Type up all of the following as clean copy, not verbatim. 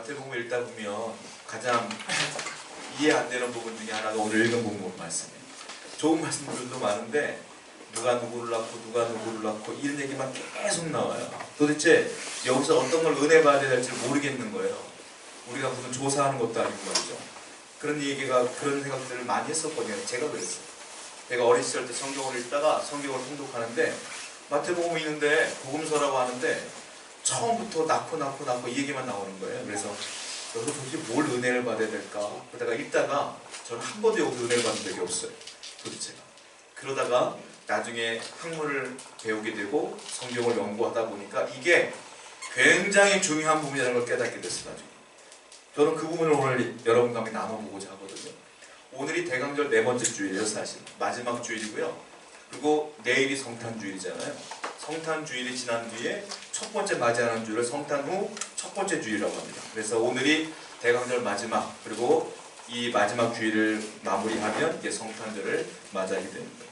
마태복음 읽다 보면 가장 이해 안 되는 부분 중에 하나가 오늘 읽은 부분 말씀이에요. 좋은 말씀들도 많은데 누가 누구를 낳고 누가 누구를 낳고 이런 얘기만 계속 나와요. 도대체 여기서 어떤 걸 은혜 받아야 될지 모르겠는 거예요. 우리가 무슨 조사하는 것도 아니고 말이죠. 그런 얘기가 그런 생각들을 많이 했었거든요. 제가 그랬어요. 제가 어린 시절 때 성경을 읽다가 성경을 통독하는데 마태복음 있는데 복음서라고 하는데 처음부터 낳고 이 얘기만 나오는 거예요. 그래서 여기서 도대체 뭘 은혜를 받아야 될까? 그러다가 읽다가 저는 한 번도 여기서 은혜를 받은 적이 없어요. 도대체가. 그러다가 나중에 학문을 배우게 되고 성경을 연구하다 보니까 이게 굉장히 중요한 부분이라는 걸 깨닫게 됐어요. 나중에. 저는 그 부분을 오늘 여러분과 함께 나눠보고자 하거든요. 오늘이 대강절 네 번째 주일이에요. 사실 마지막 주일이고요. 그리고 내일이 성탄주일이잖아요. 성탄주일이 지난 뒤에 첫 번째 맞이하는 주일을 성탄 후 첫 번째 주일이라고 합니다. 그래서 오늘이 대강절 마지막, 그리고 이 마지막 주일을 마무리하면 이제 성탄절을 맞이하게 됩니다.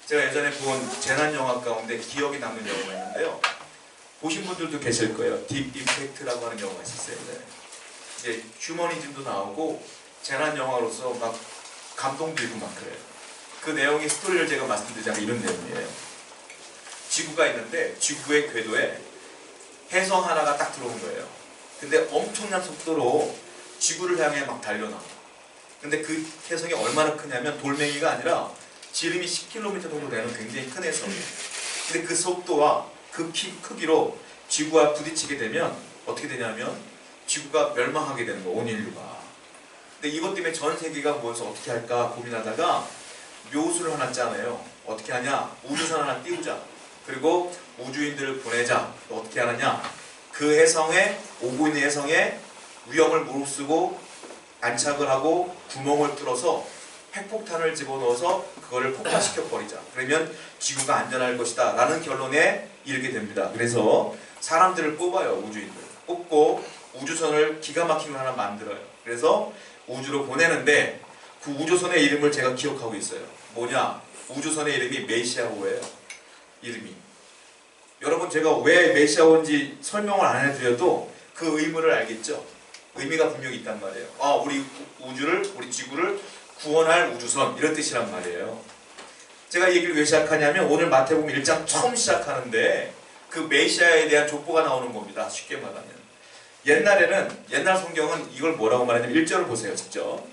제가 예전에 본 재난 영화 가운데 기억에 남는 영화가 있는데요. 보신 분들도 계실 거예요. 딥 임팩트라고 하는 영화가 있었어요. 이제 휴머니즘도 나오고 재난 영화로서 막 감동도 있고 막 그래요. 그 내용의 스토리를 제가 말씀드리자면 이런 내용이에요. 지구가 있는데 지구의 궤도에 혜성 하나가 딱 들어온 거예요. 근데 엄청난 속도로 지구를 향해 막 달려나와. 근데 그 혜성이 얼마나 크냐면 돌멩이가 아니라 지름이 10km 정도 되는 굉장히 큰 혜성이에요. 근데 그 속도와 그 크기로 지구와 부딪히게 되면 어떻게 되냐면 지구가 멸망하게 되는 거예요. 온 인류가. 근데 이것 때문에 전 세계가 모여서 어떻게 할까 고민하다가 묘수를 하나 짜네요. 어떻게 하냐? 우주선 하나 띄우자. 그리고 우주인들을 보내자. 어떻게 하느냐? 그 혜성에, 오고 있는 혜성에 위험을 무릅쓰고 안착을 하고 구멍을 뚫어서 핵폭탄을 집어넣어서 그거를 폭파시켜 버리자. 그러면 지구가 안전할 것이다 라는 결론에 이르게 됩니다. 그래서 사람들을 뽑아요. 우주인들 뽑고 우주선을 기가 막힌 걸 하나 만들어요. 그래서 우주로 보내는데 그 우주선의 이름을 제가 기억하고 있어요. 뭐냐? 우주선의 이름이 메시아호예요. 이름이. 여러분, 제가 왜 메시아호인지 설명을 안 해드려도 그 의미를 알겠죠? 의미가 분명히 있단 말이에요. 아, 우리 우주를, 우리 지구를 구원할 우주선, 이런 뜻이란 말이에요. 제가 이 얘기를 왜 시작하냐면 오늘 마태복음 1장 처음 시작하는데 그 메시아에 대한 족보가 나오는 겁니다. 쉽게 말하면. 옛날 성경은 이걸 뭐라고 말하냐면 1절을 보세요. 직접.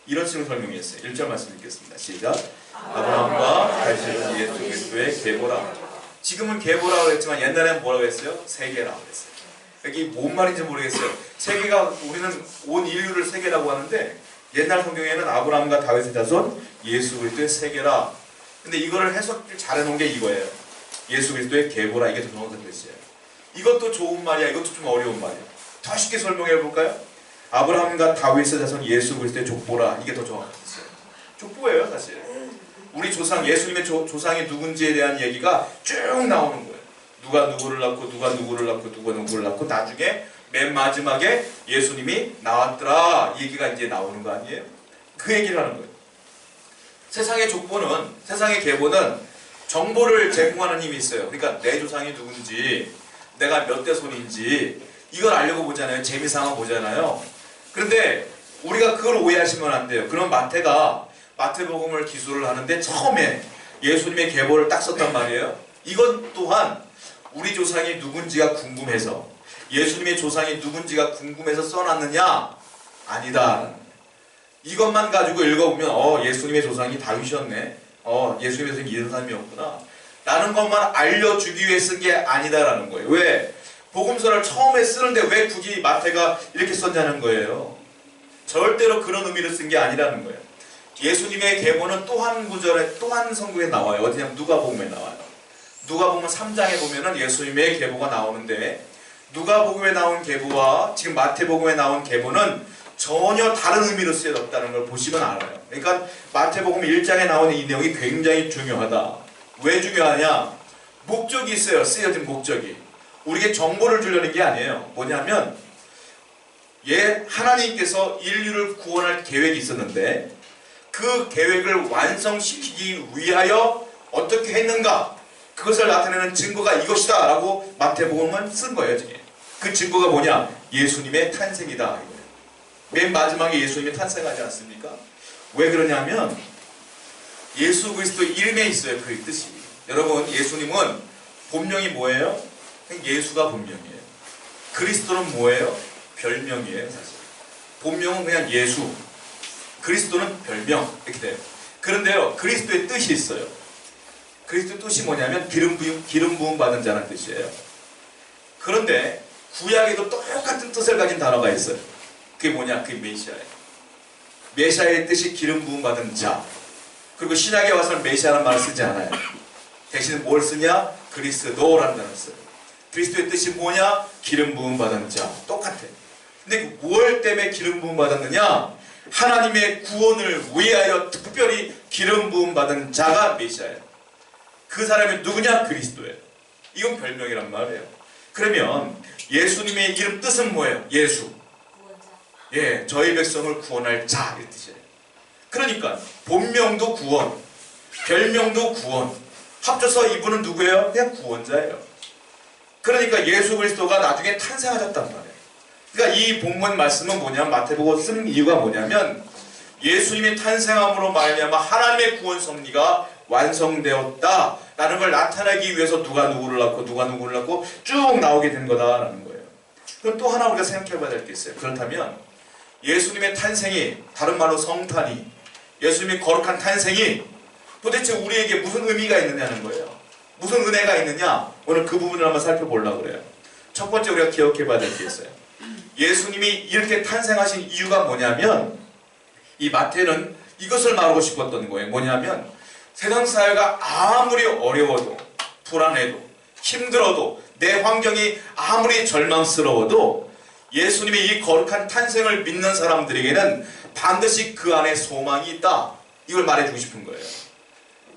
이런 식으로 설명했어요. 1절 말씀 읽겠습니다. 시작. 아브라함과 다윗의 예수 그리스도의 계보라. 지금은 계보라고 했지만 옛날에는 뭐라고 했어요? 세계라고 했어요. 이게 뭔 말인지 모르겠어요. 세계가, 우리는 온 인류를 세계라고 하는데 옛날 성경에는 아브라함과 다윗의 자손 예수 그리스도의 세계라. 근데 이거를 해석을 잘해놓은 게 이거예요. 예수 그리스도의 계보라. 이게 더 정확한 뜻이에요. 이것도 좋은 말이야. 이것도 좀 어려운 말이야. 더 쉽게 설명해 볼까요? 아브라함과 다윗의 자손 예수 그리스도의 족보라. 이게 더 정확한 뜻이에요. 족보예요, 사실. 우리 조상, 예수님의 조상이 누군지에 대한 얘기가 쭉 나오는 거예요. 누가 누구를 낳고 누가 누구를 낳고 누가 누구를 낳고 나중에 맨 마지막에 예수님이 나왔더라. 이 얘기가 이제 나오는 거 아니에요? 그 얘기를 하는 거예요. 세상의 족보는, 세상의 계보는 정보를 제공하는 힘이 있어요. 그러니까 내 조상이 누군지, 내가 몇 대 손인지 이걸 알려고 보잖아요. 재미삼아 보잖아요. 그런데 우리가 그걸 오해하시면 안 돼요. 그럼 마태복음을 기술을 하는데 처음에 예수님의 계보를 딱 썼단 말이에요. 이건 또한 우리 조상이 누군지가 궁금해서, 예수님의 조상이 누군지가 궁금해서 써놨느냐? 아니다. 이것만 가지고 읽어보면 예수님의 조상이 다윗이었네. 예수님의 조상이 이런 사람이었구나 라는 것만 알려주기 위해 쓴 게 아니다라는 거예요. 왜? 복음서를 처음에 쓰는데 왜 굳이 마태가 이렇게 썼냐는 거예요. 절대로 그런 의미를 쓴 게 아니라는 거예요. 예수님의 계보는 또 한 구절에, 또 한 성경에 나와요. 어디냐면 누가복음에 나와요. 누가복음 3장에 보면은 예수님의 계보가 나오는데 누가복음에 나온 계보와 지금 마태복음에 나온 계보는 전혀 다른 의미로 쓰여졌다는 걸 보시면 알아요. 그러니까 마태복음 1장에 나오는 이 내용이 굉장히 중요하다. 왜 중요하냐? 목적이 있어요. 쓰여진 목적이. 우리에게 정보를 주려는 게 아니에요. 뭐냐면 하나님께서 인류를 구원할 계획이 있었는데 그 계획을 완성시키기 위하여 어떻게 했는가? 그것을 나타내는 증거가 이것이다 라고 마태복음은 쓴 거예요. 지금. 그 증거가 뭐냐? 예수님의 탄생이다 이거예요. 맨 마지막에 예수님이 탄생하지 않습니까? 왜 그러냐면 예수 그리스도 이름에 있어요. 그 뜻이. 여러분, 예수님은 본명이 뭐예요? 예수가 본명이에요. 그리스도는 뭐예요? 별명이에요. 사실 본명은 그냥 예수, 그리스도는 별명 이렇게 돼요. 그런데요, 그리스도의 뜻이 있어요. 그리스도의 뜻이 뭐냐면 기름 부음 받은 자라는 뜻이에요. 그런데 구약에도 똑같은 뜻을 가진 단어가 있어요. 그게 뭐냐? 그게 메시아예요. 메시아의 뜻이 기름 부음 받은 자. 그리고 신약에 와서는 메시아라는 말을 쓰지 않아요. 대신 뭘 쓰냐? 그리스도라는 단어를 써요. 그리스도의 뜻이 뭐냐? 기름 부음 받은 자. 똑같아. 근데 뭘 때문에 기름 부음 받았느냐? 하나님의 구원을 위하여 특별히 기름 부음 받은 자가 메시아예요. 그 사람이 누구냐? 그리스도예요. 이건 별명이란 말이에요. 그러면 예수님의 이름 뜻은 뭐예요? 예수. 예, 저희 백성을 구원할 자 이 뜻이에요. 그러니까 본명도 구원, 별명도 구원, 합쳐서 이분은 누구예요? 그냥 구원자예요. 그러니까 예수 그리스도가 나중에 탄생하셨단 말이에요. 그러니까 이 본문 말씀은 뭐냐면, 마태복음 쓴 이유가 뭐냐면 예수님이 탄생함으로 말미암아 하나님의 구원 섭리가 완성되었다라는 걸 나타내기 위해서 누가 누구를 낳고 누가 누구를 낳고 쭉 나오게 된 거다라는 거예요. 그럼 또 하나 우리가 생각해 봐야 될 게 있어요. 그렇다면 예수님의 탄생이, 다른 말로 성탄이, 예수님의 거룩한 탄생이 도대체 우리에게 무슨 의미가 있느냐는 거예요. 무슨 은혜가 있느냐? 오늘 그 부분을 한번 살펴보려고 그래요. 첫 번째 우리가 기억해 봐야 될 게 있어요. 예수님이 이렇게 탄생하신 이유가 뭐냐면, 이 마태는 이것을 말하고 싶었던 거예요. 뭐냐면 세상 사회가 아무리 어려워도, 불안해도, 힘들어도, 내 환경이 아무리 절망스러워도 예수님의 이 거룩한 탄생을 믿는 사람들에게는 반드시 그 안에 소망이 있다. 이걸 말해주고 싶은 거예요.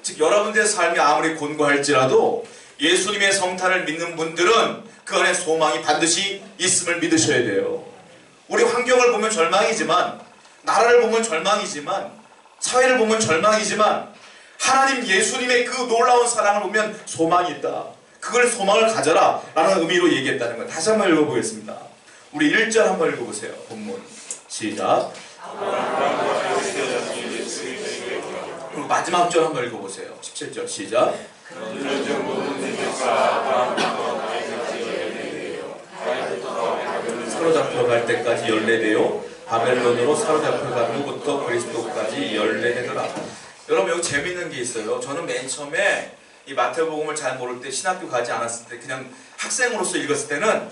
즉 여러분들의 삶이 아무리 곤고할지라도 예수님의 성탄을 믿는 분들은 그 안에 소망이 반드시 있음을 믿으셔야 돼요. 우리 환경을 보면 절망이지만, 나라를 보면 절망이지만, 사회를 보면 절망이지만, 하나님 예수님의 그 놀라운 사랑을 보면 소망이 있다. 그걸 소망을 가져라 라는 의미로 얘기했다는 거예요. 다시 한번 읽어보겠습니다. 우리 1절 한번 읽어보세요. 본문 시작. 그리고 마지막 절 한번 읽어보세요. 17절 시작. 사로잡혀갈 때까지 연례되어 바벨론으로 사로잡혀간 후부터 그리스도까지 연례되더라. 여러분 여기 재밌는 게 있어요. 저는 맨 처음에 이 마태복음을 잘 모를 때, 신학교 가지 않았을 때, 그냥 학생으로서 읽었을 때는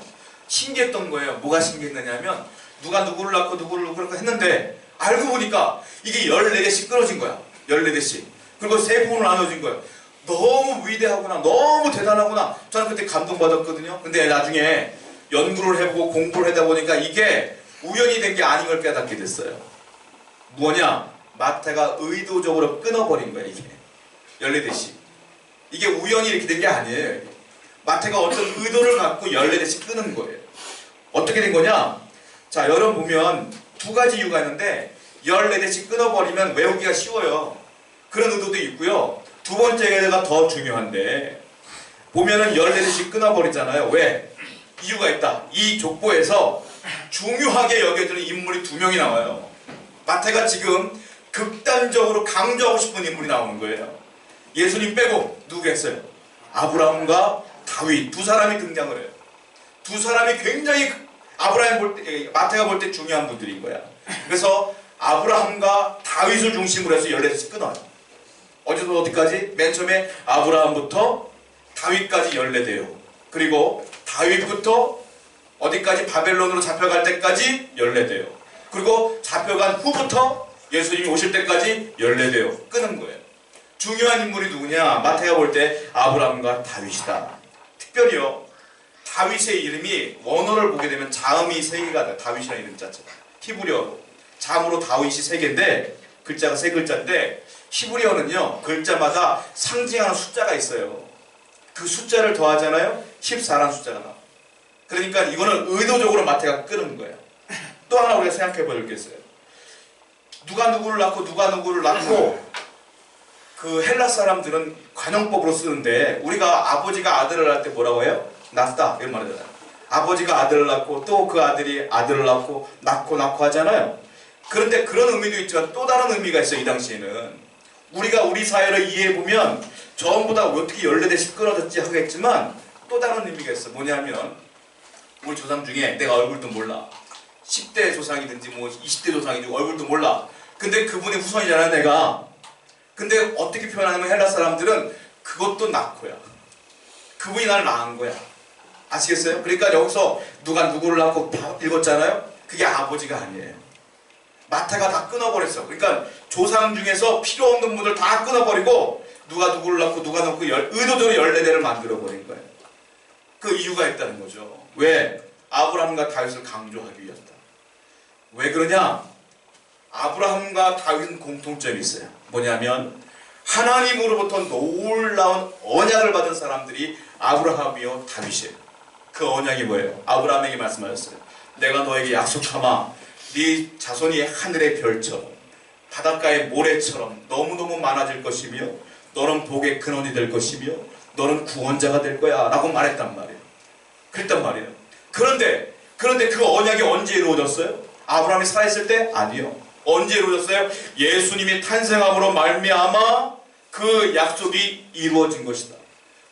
신기했던 거예요. 뭐가 신기했느냐면 누가 누구를 낳고 누구를 했는데 알고 보니까 이게 14개씩 끊어진 거야. 14개씩. 그리고 세 부분으로 나눠진 거예요. 너무 위대하구나, 너무 대단하구나. 저는 그때 감동받았거든요. 근데 나중에 연구를 해보고 공부를 하다 보니까 이게 우연히 된 게 아닌 걸 깨닫게 됐어요. 뭐냐? 마태가 의도적으로 끊어버린 거야. 이게 14개씩. 이게 우연히 이렇게 된 게 아니에요. 마태가 어떤 의도를 갖고 14개씩 끊은 거예요. 어떻게 된 거냐? 자, 여러분 보면 두 가지 이유가 있는데 14개씩 끊어버리면 외우기가 쉬워요. 그런 의도도 있고요. 두 번째가 더 중요한데, 보면은 14개씩 끊어버리잖아요. 왜? 이유가 있다. 이 족보에서 중요하게 여겨지는 인물이 2명이 나와요. 마태가 지금 극단적으로 강조하고 싶은 인물이 나오는 거예요. 예수님 빼고 누구겠어요? 아브라함과 다윗, 두 사람이 등장을 해요. 두 사람이 굉장히 마태가 볼 때 중요한 분들인 거야. 그래서 아브라함과 다윗을 중심으로 해서 14개씩 끊어요. 어제도 어디까지? 맨 처음에 아브라함부터 다윗까지 14대요. 그리고 다윗부터 어디까지? 바벨론으로 잡혀갈 때까지 14대요. 그리고 잡혀간 후부터 예수님이 오실 때까지 14대요. 끊은 거예요. 중요한 인물이 누구냐? 마태가 볼 때 아브라함과 다윗이다. 특별히요, 다윗의 이름이 원어를 보게 되면 자음이 3개가 돼요. 다윗이라는 이름 자체가 히브리어로 자음으로 다윗이 3개인데 글자가 3글자인데, 히브리어는요 글자마다 상징하는 숫자가 있어요. 그 숫자를 더하잖아요. 14라는 숫자가 나와요. 그러니까 이거는 의도적으로 마태가 끊은 거예요. 또 하나 우리가 생각해 볼 게 있어요. 누가 누구를 낳고 누가 누구를 낳고, 그 헬라 사람들은 관용법으로 쓰는데 우리가 아버지가 아들을 낳을 때 뭐라고 해요? 낳다 이런 말 하잖아요. 아버지가 아들을 낳고 또 그 아들이 아들을 낳고 하잖아요. 그런데 그런 의미도 있지만 또 다른 의미가 있어요. 이 당시에는 우리가 우리 사회를 이해해보면 전부 다 어떻게 14대씩 끊어졌지 하겠지만 또 다른 의미가 있어. 뭐냐면 우리 조상 중에 내가 얼굴도 몰라. 10대 조상이든지 뭐 20대 조상이든지 얼굴도 몰라. 근데 그분의 후손이잖아 내가. 근데 어떻게 표현하냐면 헬라 사람들은 그것도 낳고야. 그분이 나를 낳은 거야. 아시겠어요? 그러니까 여기서 누가 누구를 낳고 다 읽었잖아요. 그게 아버지가 아니에요. 마태가 다 끊어버렸어. 그러니까 조상 중에서 필요 없는 분들 다 끊어버리고 누가 누구를 낳고 누가 낳고 의도적으로 14대를 만들어버린 거예요. 그 이유가 있다는 거죠. 왜? 아브라함과 다윗을 강조하기 위해서다. 왜 그러냐? 아브라함과 다윗은 공통점이 있어요. 뭐냐면 하나님으로부터 놀라운 언약을 받은 사람들이 아브라함이요 다윗이에요. 그 언약이 뭐예요? 아브라함에게 말씀하셨어요. 내가 너에게 약속하마 네 자손이 하늘의 별처럼 바닷가의 모래처럼 너무너무 많아질 것이며 너는 복의 근원이 될 것이며 너는 구원자가 될 거야 라고 말했단 말이에요. 그랬단 말이에요. 그런데 그 언약이 언제 이루어졌어요? 아브라함이 살아있을 때? 아니요. 언제 이루어졌어요? 예수님이 탄생함으로 말미암아 그 약속이 이루어진 것이다.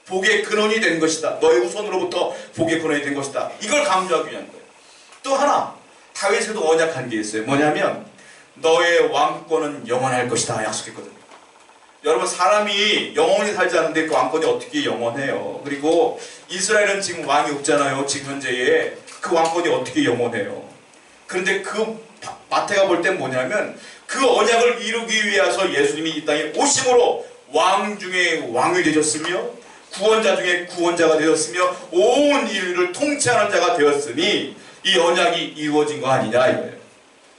복의 근원이 된 것이다. 너의 후손으로부터 복의 근원이 된 것이다. 이걸 강조하기 위한 거예요. 또 하나 다윗에도 언약한 게 있어요. 뭐냐면 너의 왕권은 영원할 것이다 약속했거든요. 여러분 사람이 영원히 살지 않는데 그 왕권이 어떻게 영원해요? 그리고 이스라엘은 지금 왕이 없잖아요. 지금 현재에 그 왕권이 어떻게 영원해요? 그런데 그 마태가 볼 땐 뭐냐면 그 언약을 이루기 위해서 예수님이 이 땅에 오심으로 왕 중에 왕이 되셨으며 구원자 중에 구원자가 되었으며 온 인류를 통치하는 자가 되었으니 이 언약이 이루어진 거 아니냐 이거예요.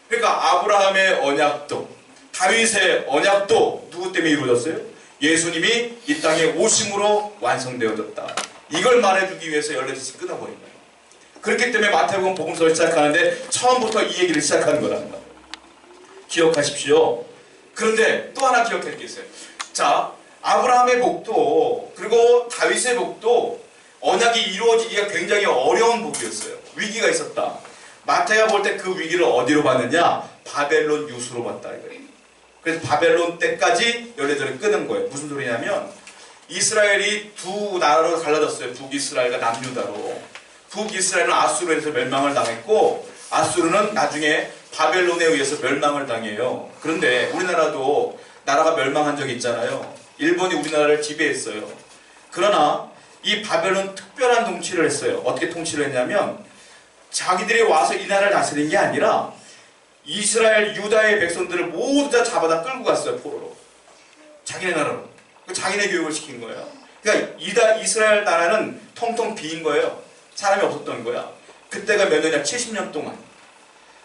그러니까 아브라함의 언약도 다윗의 언약도 누구 때문에 이루어졌어요? 예수님이 이 땅에 오심으로 완성되어졌다. 이걸 말해주기 위해서 14대씩 끊어버린 거예요. 그렇기 때문에 마태복음 복음서를 시작하는데 처음부터 이 얘기를 시작하는 거라는 거예요. 기억하십시오. 그런데 또 하나 기억할 게 있어요. 자, 아브라함의 복도 그리고 다윗의 복도 언약이 이루어지기가 굉장히 어려운 복이었어요. 위기가 있었다. 마태가 볼 때 그 위기를 어디로 봤느냐? 바벨론 유수로 봤다 이거예요. 그래서 바벨론 때까지 14대를 끊은 거예요. 무슨 소리냐면 이스라엘이 두 나라로 갈라졌어요. 북이스라엘과 남유다로. 북이스라엘은 아수르에서 멸망을 당했고 아수르는 나중에 바벨론에 의해서 멸망을 당해요. 그런데 우리나라도 나라가 멸망한 적이 있잖아요. 일본이 우리나라를 지배했어요. 그러나 이 바벨론 특별한 통치를 했어요. 어떻게 통치를 했냐면 자기들이 와서 이 나라를 다스린 게 아니라 이스라엘 유다의 백성들을 모두 다 잡아다 끌고 갔어요. 포로로. 자기네 나라로. 자기네 교육을 시킨 거예요. 그러니까 이스라엘 나라는 텅텅 비인 거예요. 사람이 없었던 거야. 그때가 몇 년이냐? 70년 동안.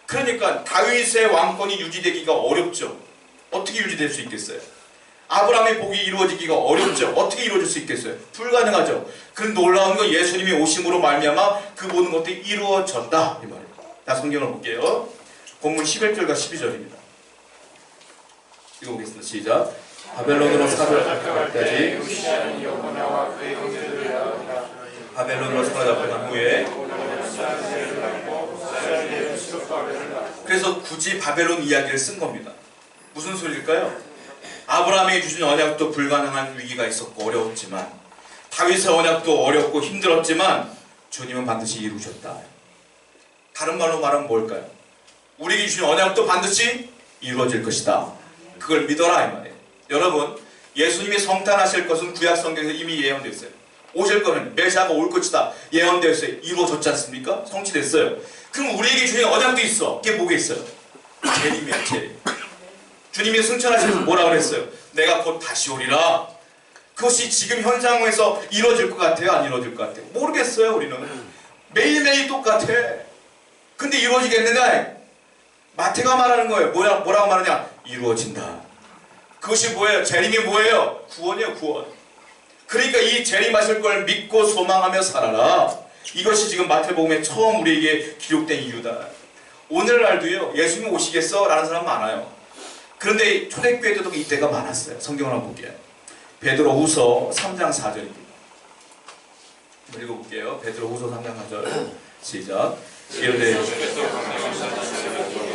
그러니까 다윗의 왕권이 유지되기가 어렵죠. 어떻게 유지될 수 있겠어요? 아브라함의 복이 이루어지기가 어렵죠. 어떻게 이루어질 수 있겠어요? 불가능하죠. 그런데 놀라운 건 예수님이 오심으로 말미암아 그 모든 것들이 이루어졌다 이 말이에요. 자, 성경을 볼게요. 본문 11절과 12절입니다. 읽어보겠습니다. 시작. 바벨론으로 사로잡힐 바벨론으로 사로잡힌 후에 그래서 굳이 바벨론 이야기를 쓴 겁니다. 무슨 소리일까요? 아브라함에게 주신 언약도 불가능한 위기가 있었고 어려웠지만 다윗의 언약도 어렵고 힘들었지만 주님은 반드시 이루셨다. 다른 말로 말하면 뭘까요? 우리에게 주신 언약도 반드시 이루어질 것이다. 그걸 믿어라 이 말이에요. 여러분 예수님이 성탄하실 것은 구약 성경에서 이미 예언되어 있어요. 오실 거는 메시아가 올 것이다. 예언되어 있어요. 이루어졌지 않습니까? 성취됐어요. 그럼 우리에게 주신 언약도 있어. 그게 뭐가 있어요? 재림이야 재림. 주님이 승천하셔서 뭐라 그랬어요? 내가 곧 다시 오리라. 그것이 지금 현상에서 이루어질 것 같아요? 안 이루어질 것 같아요? 모르겠어요. 우리는 매일매일 똑같아. 근데 이루어지겠느냐? 마태가 말하는 거예요. 뭐라고 말하냐? 이루어진다. 그것이 뭐예요? 재림이 뭐예요? 구원이에요. 구원. 그러니까 이 재림하실 걸 믿고 소망하며 살아라. 이것이 지금 마태복음에 처음 우리에게 기록된 이유다. 오늘날도요. 예수님 오시겠어? 라는 사람 많아요. 그런데 초대교회 때도 이때가 많았어요. 성경을 한번 볼게요. 베드로후서 3장 4절입니다. 읽어볼게요. 베드로후서 3장 4절. 시작. 이르되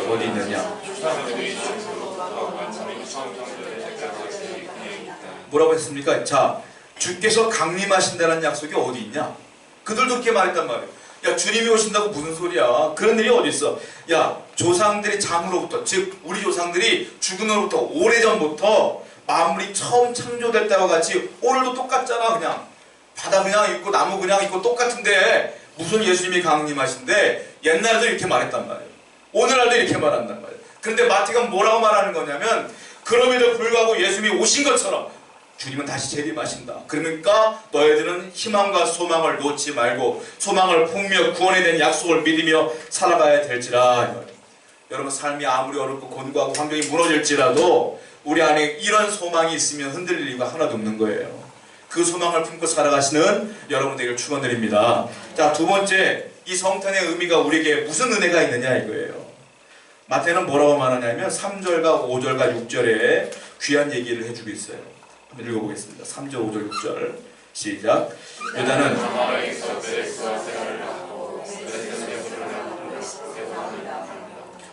어디 있느냐? 뭐라고 했습니까? 자, 주께서 강림하신다는 약속이 어디 있냐? 그들도 그렇게 말했단 말이에요. 야, 주님이 오신다고 무슨 소리야? 그런 일이 어디 있어? 야, 조상들이 장으로부터, 즉 우리 조상들이 죽음으로부터 오래전부터 만물이 처음 창조될 때와 같이 오늘도 똑같잖아. 그냥 바다 그냥 있고 나무 그냥 있고 똑같은데 무슨 예수님이 강림하신데 옛날도 이렇게 말했단 말이에요. 오늘날도 이렇게 말한단 말이에요. 그런데 마태가 뭐라고 말하는 거냐면 그럼에도 불구하고 예수님이 오신 것처럼 주님은 다시 재림하신다. 그러니까 너희들은 희망과 소망을 놓지 말고 소망을 품며 구원에 대한 약속을 믿으며 살아가야 될지라. 여러분 삶이 아무리 어렵고 곤고하고 환경이 무너질지라도 우리 안에 이런 소망이 있으면 흔들릴 이유가 하나도 없는 거예요. 그 소망을 품고 살아가시는 여러분 되기를 축원드립니다. 자, 두 번째, 이 성탄의 의미가 우리에게 무슨 은혜가 있느냐 이거예요. 마태는 뭐라고 말하냐면 3절과 5절과 6절에 귀한 얘기를 해주고 있어요. 한번 읽어보겠습니다. 3절, 5절, 6절 시작. 유다는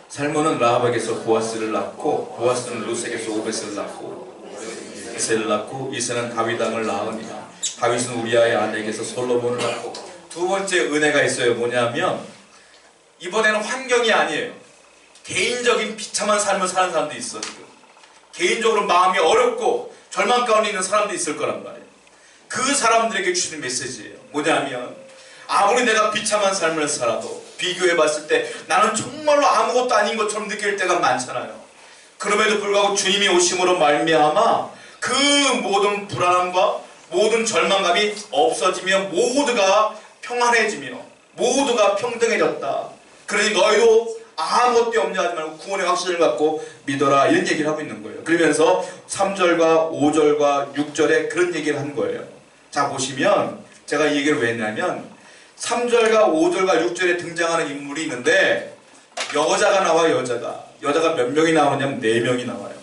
살몬은 라합에게서 보아스를 낳고 보아스는 루sek에서 오벳을 낳고 이세를 낳고 이세는 다윗 왕을 낳으니라. 다윗은 우리아의 아내에게서 솔로몬을 낳고. 두 번째 은혜가 있어요. 뭐냐면 이번에는 환경이 아니에요. 개인적인 비참한 삶을 사는 사람도 있어. 지금 개인적으로 마음이 어렵고 절망 가운데 있는 사람도 있을 거란 말이에요. 그 사람들에게 주는 메시지예요. 뭐냐면 아무리 내가 비참한 삶을 살아도 비교해 봤을 때 나는 정말로 아무것도 아닌 것처럼 느낄 때가 많잖아요. 그럼에도 불구하고 주님이 오심으로 말미암아 그 모든 불안함과 모든 절망감이 없어지며 모두가 평안해지며 모두가 평등해졌다. 그러니 너희도 아무것도 염려 하지 말고 구원의 확신을 갖고 믿어라. 이런 얘기를 하고 있는 거예요. 그러면서 3절과 5절과 6절에 그런 얘기를 한 거예요. 자, 보시면 제가 이 얘기를 왜 했냐면 3절과 5절과 6절에 등장하는 인물이 있는데 여자가 나와요. 여자가 몇 명이 나오냐면 4명이 나와요.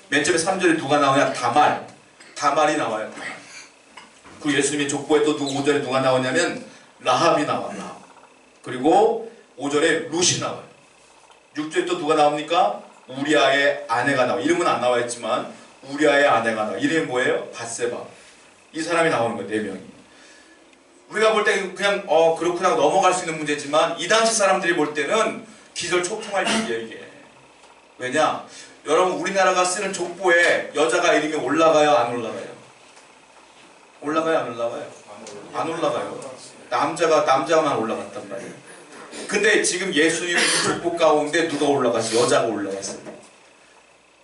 맨 처음에 3절에 누가 나오냐? 다말이 나와요. 그리고 예수님의 족보에 또 5절에 누가 나오냐면 라합이 나와요. 그리고 5절에 룻이 나와요. 6절에 또 누가 나옵니까? 우리아의 아내가 나와요. 이름은 안 나와 있지만 우리아의 아내가 나와요. 이름이 뭐예요? 밧세바. 이 사람이 나오는 거예요. 4명이. 우리가 볼 때 그냥 그렇구나 넘어갈 수 있는 문제지만 이 당시 사람들이 볼 때는 기절초풍할 일이에요. 이게. 왜냐? 여러분 우리나라가 쓰는 족보에 여자가 이름이 올라가요? 안 올라가요? 올라가요? 안 올라가요? 안 올라가요. 남자만 올라갔단 말이에요. 근데 지금 예수님 족보 가운데 누가 올라갔어요? 여자가 올라갔어요.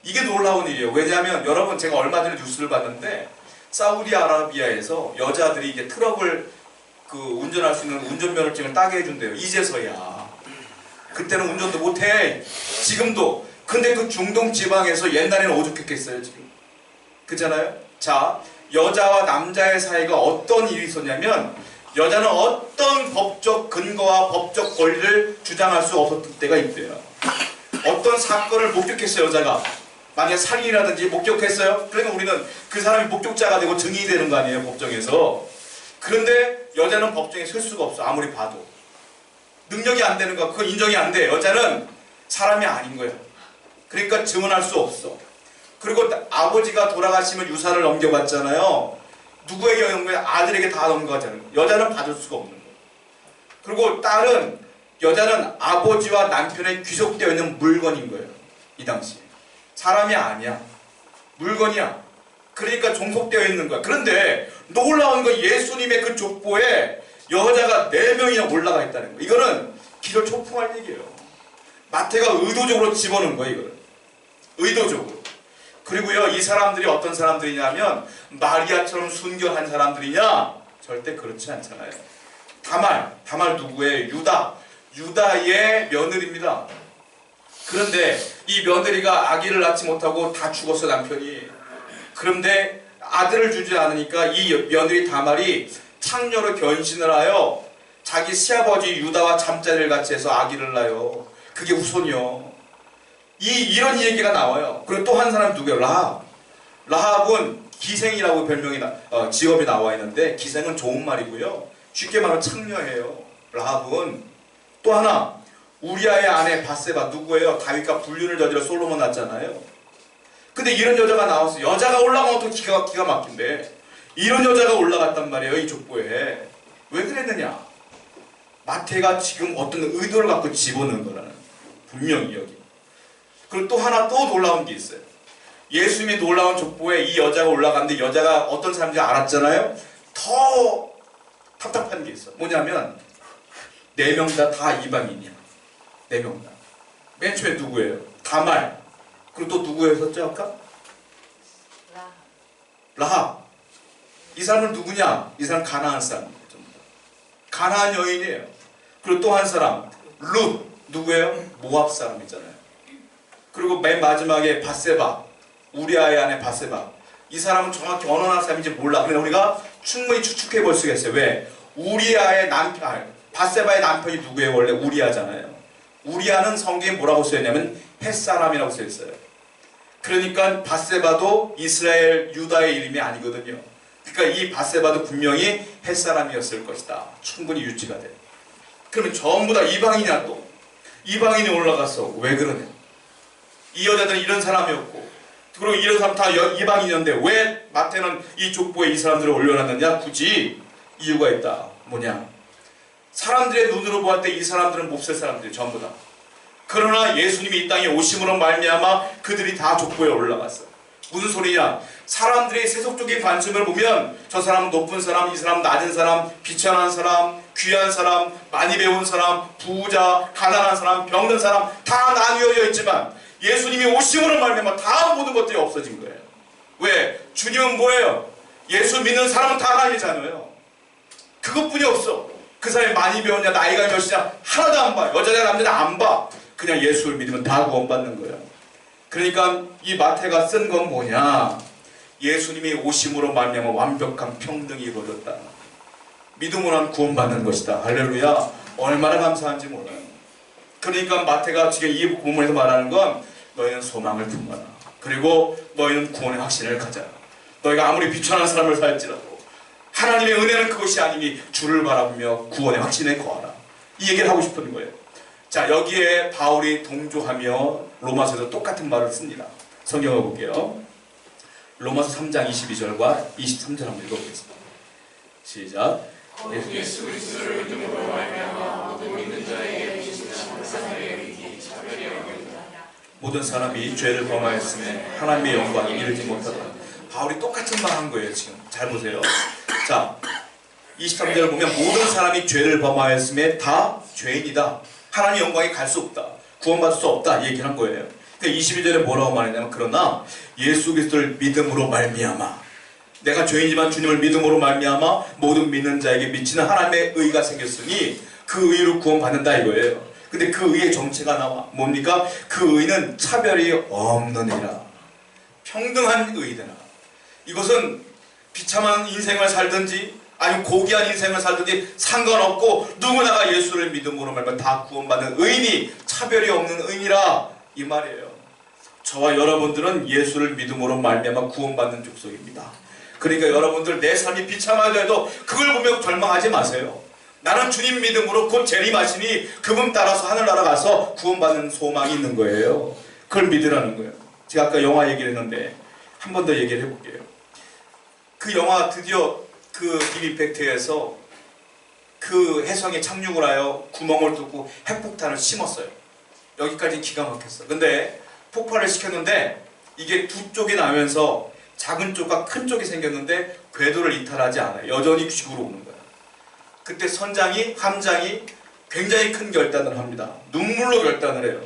이게 놀라운 일이에요. 왜냐하면 여러분 제가 얼마 전에 뉴스를 봤는데 사우디아라비아에서 여자들이 이제 트럭을 운전할 수 있는 운전면허증을 따게 해준대요. 이제서야. 그때는 운전도 못해. 지금도. 근데 그 중동 지방에서 옛날에는 오죽했겠어요 지금. 그렇잖아요. 자, 여자와 남자의 사이가 어떤 일이 있었냐면 여자는 어떤 법적 근거와 법적 권리를 주장할 수 없었던 때가 있대요. 어떤 사건을 목격했어요. 여자가 만약에 살인이라든지 목격했어요. 그러면 우리는 그 사람이 목격자가 되고 증인이 되는 거 아니에요. 법정에서. 그런데 여자는 법정에 설 수가 없어. 아무리 봐도 능력이 안 되는 거야. 그건 인정이 안 돼. 여자는 사람이 아닌 거야. 그러니까 증언할 수 없어. 그리고 아버지가 돌아가시면 유산을 넘겨받잖아요. 누구에게 넘겨요? 아들에게 다 넘겨가잖아요. 여자는 받을 수가 없는 거예요. 그리고 여자는 아버지와 남편에 귀속되어 있는 물건인 거예요. 이 당시에. 사람이 아니야. 물건이야. 그러니까 종속되어 있는 거야. 그런데 놀라운 건 예수님의 그 족보에 여자가 4명이나 올라가 있다는 거예요. 이거는 기절 초풍할 얘기예요. 마태가 의도적으로 집어넣은 거예요. 이거는. 의도적으로. 그리고요, 이 사람들이 어떤 사람들이냐면 마리아처럼 순결한 사람들이냐? 절대 그렇지 않잖아요. 다말 누구의? 유다의 며느리입니다. 그런데 이 며느리가 아기를 낳지 못하고 다 죽었어, 남편이. 그런데 아들을 주지 않으니까 이 며느리 다말이 창녀로 견신을 하여 자기 시아버지 유다와 잠자리를 같이 해서 아기를 낳아요. 그게 후손이요. 이런 얘기가 나와요. 그리고 또 한 사람 누구예요? 라합은 기생이라고 직업이 나와 있는데 기생은 좋은 말이고요. 쉽게 말하면 창녀예요. 라합은 또 하나 우리아의 아내 바세바 누구예요? 다윗과 불륜을 저지러 솔로몬 낳았잖아요. 근데 이런 여자가 나와서 여자가 올라가면 또 기가 막힌데 이런 여자가 올라갔단 말이에요. 이 족보에. 왜 그랬느냐? 마태가 지금 어떤 의도를 갖고 집어넣은 거라는 분명히 여기. 그리고 또 하나 또 놀라운 게 있어요. 예수님이 놀라운 족보에 이 여자가 올라갔는데 여자가 어떤 사람인지 알았잖아요. 더 답답한 게 있어. 뭐냐면 4명 다 이방인이야. 4명 다. 맨 처음에 누구예요? 다말. 그리고 또 누구였었죠 아까? 라합. 이 사람은 누구냐? 이 사람 가나안 사람이에요. 가나안 여인이에요. 그리고 또 한 사람 룻. 누구예요? 모압 사람이잖아요. 그리고 맨 마지막에 바세바. 우리아의 아내 바세바. 이 사람은 정확히 어느 나라 사람인지 몰라. 그런데 우리가 충분히 추측해 볼 수가 있어요. 왜? 우리아의 남편, 바세바의 남편이 누구예요? 원래 우리아잖아요. 우리아는 성경에 뭐라고 써있냐면 햇사람이라고 써있어요. 그러니까 바세바도 이스라엘 유다의 이름이 아니거든요. 그러니까 이 바세바도 분명히 햇사람이었을 것이다. 충분히 유치가 돼. 그러면 전부 다 이방인이야 또. 이방인이 올라가서 왜 그러냐? 이 여자들은 이런 사람이었고 그리고 이런 사람 다 이방인이었는데 왜 마태는 이 족보에 이 사람들을 올려놨느냐? 굳이 이유가 있다. 뭐냐? 사람들의 눈으로 보았을 때 이 사람들은 몹쓸 사람들이 전부 다. 그러나 예수님이 이 땅에 오심으로 말미암아 그들이 다 족보에 올라갔어. 무슨 소리냐? 사람들의 세속적인 관점을 보면 저 사람은 높은 사람, 이 사람 낮은 사람, 비천한 사람, 귀한 사람, 많이 배운 사람, 부자, 가난한 사람, 병든 사람 다 나뉘어져 있지만 예수님이 오심으로 말미암아 다 모든 것들이 없어진 거예요. 왜? 주님은 뭐예요? 예수 믿는 사람은 다 하나님이잖아요. 그것뿐이 없어. 그 사람이 많이 배웠냐, 나이가 몇이냐 하나도 안 봐. 여자냐 남자냐 안 봐. 그냥 예수를 믿으면 다 구원받는 거예요. 그러니까 이 마태가 쓴 건 뭐냐? 예수님이 오심으로 말미암아 완벽한 평등이 이루어졌다. 믿음으로는 구원받는 것이다. 할렐루야. 얼마나 감사한지 몰라요. 그러니까 마태가 지금 이 본문에서 말하는 건 너희는 소망을 품어라. 그리고 너희는 구원의 확신을 가져라. 너희가 아무리 비천한 삶을 살지라도 하나님의 은혜는 그것이 아니니 주를 바라보며 구원의 확신에 거하라. 이 얘기를 하고 싶은 거예요. 자, 여기에 바울이 동조하며 로마서에서 똑같은 말을 씁니다. 성경을 볼게요. 로마서 3장 22절과 23절 한번 읽어보겠습니다. 시작. 예수 그리스도를 믿음으로 말미암아 모든 믿는 자에게 항상의 의기 차별이 없느니라. 모든 사람이 죄를 범하였음에 하나님의 영광이 이르지 못하다. 바울이 똑같은 말 한 거예요. 지금 잘 보세요. 자, 23절을 보면 모든 사람이 죄를 범하였음에 다 죄인이다. 하나님의 영광에 갈 수 없다. 구원받을 수 없다. 얘기를 한 거예요. 그러니까 22절에 뭐라고 말했냐면 그러나 예수 그리스도를 믿음으로 말미암아 내가 죄인이지만 주님을 믿음으로 말미암아 모든 믿는 자에게 미치는 하나님의 의가 생겼으니 그 의로 구원받는다 이거예요. 근데 그 의의 정체가 나와. 뭡니까? 그 의는 차별이 없는 의라. 평등한 의되나. 이것은 비참한 인생을 살든지 아니면 고귀한 인생을 살든지 상관없고 누구나가 예수를 믿음으로 말면 다 구원받는 의인이 차별이 없는 의인이라 이 말이에요. 저와 여러분들은 예수를 믿음으로 말미암아 구원받는 족속입니다. 그러니까 여러분들 내 삶이 비참하더라도 그걸 보며 절망하지 마세요. 나는 주님 믿음으로 곧 재림하시니 그분 따라서 하늘나라 가서 구원받는 소망이 있는 거예요. 그걸 믿으라는 거예요. 제가 아까 영화 얘기를 했는데 한 번 더 얘기를 해볼게요. 그 영화 드디어 그 빅임팩트에서 그 혜성에 착륙을 하여 구멍을 뚫고 핵폭탄을 심었어요. 여기까지 기가 막혔어. 근데 폭발을 시켰는데 이게 두 쪽이 나면서 작은 쪽과 큰 쪽이 생겼는데 궤도를 이탈하지 않아요. 여전히 지구로 오는 거야. 그때 선장이 함장이 굉장히 큰 결단을 합니다. 눈물로 결단을 해요.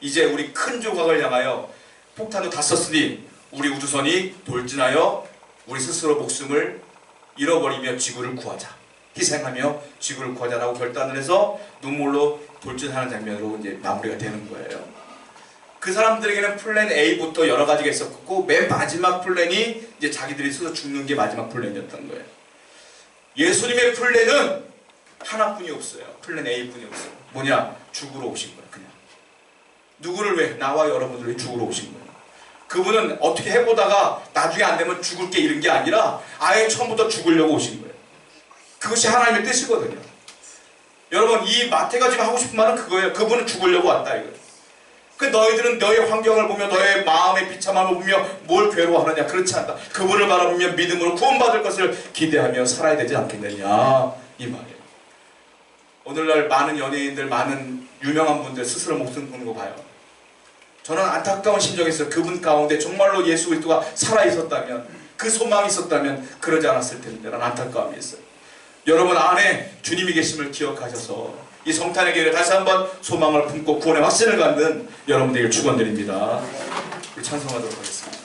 이제 우리 큰 조각을 향하여 폭탄도 다 썼으니 우리 우주선이 돌진하여 우리 스스로 목숨을 잃어버리며 지구를 구하자. 희생하며 지구를 구하자라고 결단을 해서 눈물로 돌진하는 장면으로 이제 마무리가 되는 거예요. 그 사람들에게는 플랜 A부터 여러 가지가 있었고 맨 마지막 플랜이 이제 자기들이 스스로 죽는 게 마지막 플랜이었던 거예요. 예수님의 플랜은 하나뿐이 없어요. 플랜 A뿐이 없어요. 뭐냐? 죽으러 오신 거예요. 그냥. 누구를 왜? 나와 여러분들을 왜 죽으러 오신 거예요. 그분은 어떻게 해보다가 나중에 안 되면 죽을게 이런 게 아니라 아예 처음부터 죽으려고 오신 거예요. 그것이 하나님의 뜻이거든요. 여러분, 이 마태가 지금 하고 싶은 말은 그거예요. 그분은 죽으려고 왔다 이거예요. 그 너희들은 너의 환경을 보며 너의 마음의 비참함을 보며 뭘 괴로워하느냐? 그렇지 않다. 그분을 바라보며 믿음으로 구원받을 것을 기대하며 살아야 되지 않겠느냐 이 말이에요. 오늘날 많은 연예인들, 많은 유명한 분들 스스로 목숨 끊는 거 봐요. 저는 안타까운 심정이 있어요. 그분 가운데 정말로 예수 그리스도가 살아있었다면, 그 소망이 있었다면 그러지 않았을 텐데 라는 안타까움이 있어요. 여러분 안에 주님이 계심을 기억하셔서 이 성탄의 기회에 다시 한번 소망을 품고 구원의 확신을 갖는 여러분들에게 축원드립니다. 우리 찬송하도록 하겠습니다.